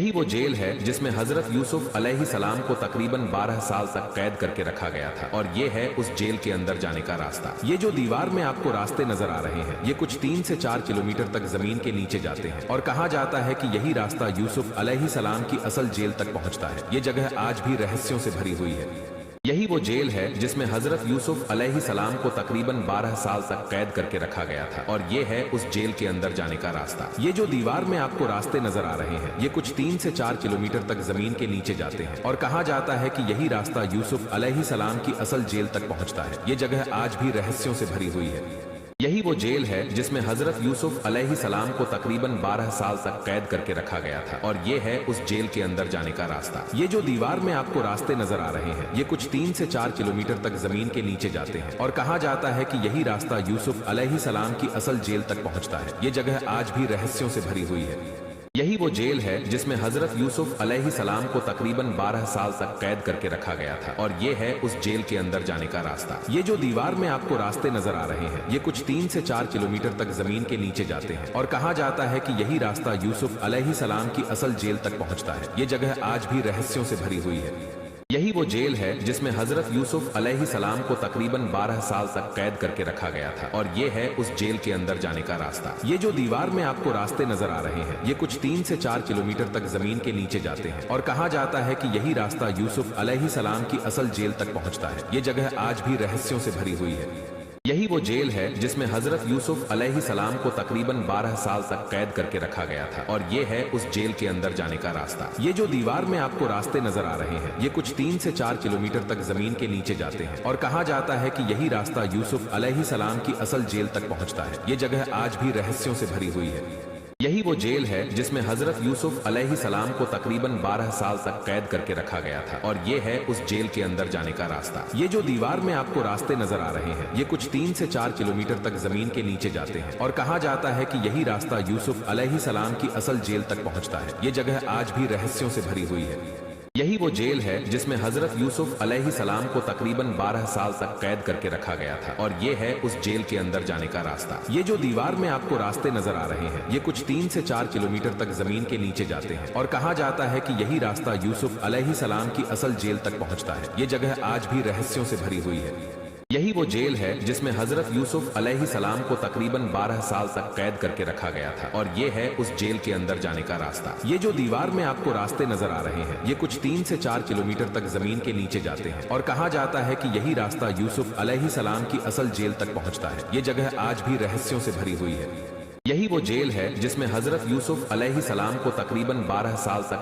यही वो जेल है जिसमें हजरत यूसुफ अलैहिस्सलाम को तकरीबन 12 साल तक कैद करके रखा गया था, और ये है उस जेल के अंदर जाने का रास्ता। ये जो दीवार में आपको रास्ते नजर आ रहे हैं, ये कुछ 3 से 4 किलोमीटर तक जमीन के नीचे जाते हैं, और कहा जाता है कि यही रास्ता यूसुफ अलैहिस्सलाम की असल जेल तक पहुंचता है। ये जगह आज भी रहस्यों से भरी हुई है। यही वो जेल है जिसमें हजरत यूसुफ अलैहिस्सलाम को तकरीबन 12 साल तक कैद करके रखा गया था, और ये है उस जेल के अंदर जाने का रास्ता। ये जो दीवार में आपको रास्ते नजर आ रहे हैं, ये कुछ 3 से 4 किलोमीटर तक जमीन के नीचे जाते हैं, और कहा जाता है कि यही रास्ता यूसुफ अलैहिस्सलाम की असल जेल तक पहुंचता है। ये जगह आज भी रहस्यों से भरी हुई है। यही वो जेल है जिसमें हजरत यूसुफ अलैहिस्सलाम को तकरीबन 12 साल तक कैद करके रखा गया था, और ये है उस जेल के अंदर जाने का रास्ता। ये जो दीवार में आपको रास्ते नजर आ रहे हैं, ये कुछ 3 से 4 किलोमीटर तक जमीन के नीचे जाते हैं, और कहा जाता है कि यही रास्ता यूसुफ अलैहिस्सलाम की असल जेल तक पहुंचता है। ये जगह आज भी रहस्यों से भरी हुई है। यही वो जेल है जिसमें हजरत यूसुफ अलैहिस्सलाम को तकरीबन 12 साल तक कैद करके रखा गया था, और ये है उस जेल के अंदर जाने का रास्ता। ये जो दीवार में आपको रास्ते नजर आ रहे हैं, ये कुछ 3 से 4 किलोमीटर तक जमीन के नीचे जाते हैं, और कहा जाता है कि यही रास्ता यूसुफ अलैहिस्सलाम की असल जेल तक पहुंचता है। ये जगह आज भी रहस्यों से भरी हुई है। यही वो जेल है जिसमें हजरत यूसुफ अलैहिस्सलाम को तकरीबन 12 साल तक कैद करके रखा गया था, और ये है उस जेल के अंदर जाने का रास्ता। ये जो दीवार में आपको रास्ते नजर आ रहे हैं, ये कुछ 3 से 4 किलोमीटर तक जमीन के नीचे जाते हैं, और कहा जाता है कि यही रास्ता यूसुफ अलैहिस्सलाम की असल जेल तक पहुंचता है। ये जगह आज भी रहस्यों से भरी हुई है। यही वो जेल है जिसमें हजरत यूसुफ अलैहिस्सलाम को तकरीबन 12 साल तक कैद करके रखा गया था, और ये है उस जेल के अंदर जाने का रास्ता। ये जो दीवार में आपको रास्ते नजर आ रहे हैं, ये कुछ 3 से 4 किलोमीटर तक जमीन के नीचे जाते हैं, और कहा जाता है कि यही रास्ता यूसुफ अलैहिस्सलाम की असल जेल तक पहुंचता है। ये जगह आज भी रहस्यों से भरी हुई है। यही वो जेल है जिसमें हजरत यूसुफ अलैहिस्सलाम को तकरीबन 12 साल तक कैद करके रखा गया था, और ये है उस जेल के अंदर जाने का रास्ता। ये जो दीवार में आपको रास्ते नजर आ रहे हैं, ये कुछ 3 से 4 किलोमीटर तक जमीन के नीचे जाते हैं, और कहा जाता है कि यही रास्ता यूसुफ अलैहिस्सलाम की असल जेल तक पहुंचता है। ये जगह आज भी रहस्यों से भरी हुई है। यही वो जेल है जिसमें हजरत यूसुफ अलैहिस्सलाम को तकरीबन 12 साल तक कैद करके रखा गया था, और ये है उस जेल के अंदर जाने का रास्ता। ये जो दीवार में आपको रास्ते नजर आ रहे हैं, ये कुछ 3 से 4 किलोमीटर तक जमीन के नीचे जाते हैं, और कहा जाता है कि यही रास्ता यूसुफ अलैहिस्सलाम की असल जेल तक पहुंचता है। ये जगह आज भी रहस्यों से भरी हुई है। यही वो जेल है जिसमें हजरत यूसुफ अलैहिस्सलाम को तकरीबन 12 साल तक कैद करके रखा गया था, और ये है उस जेल के अंदर जाने का रास्ता। ये जो दीवार में आपको रास्ते नजर आ रहे हैं, ये कुछ 3 से 4 किलोमीटर तक जमीन के नीचे जाते हैं, और कहा जाता है कि यही रास्ता यूसुफ अलैहिस्सलाम की असल जेल तक पहुंचता है। ये जगह आज भी रहस्यों से भरी हुई है। यही वो जेल है जिसमें हजरत यूसुफ अलैहिस्सलाम को तकरीबन 12 साल तक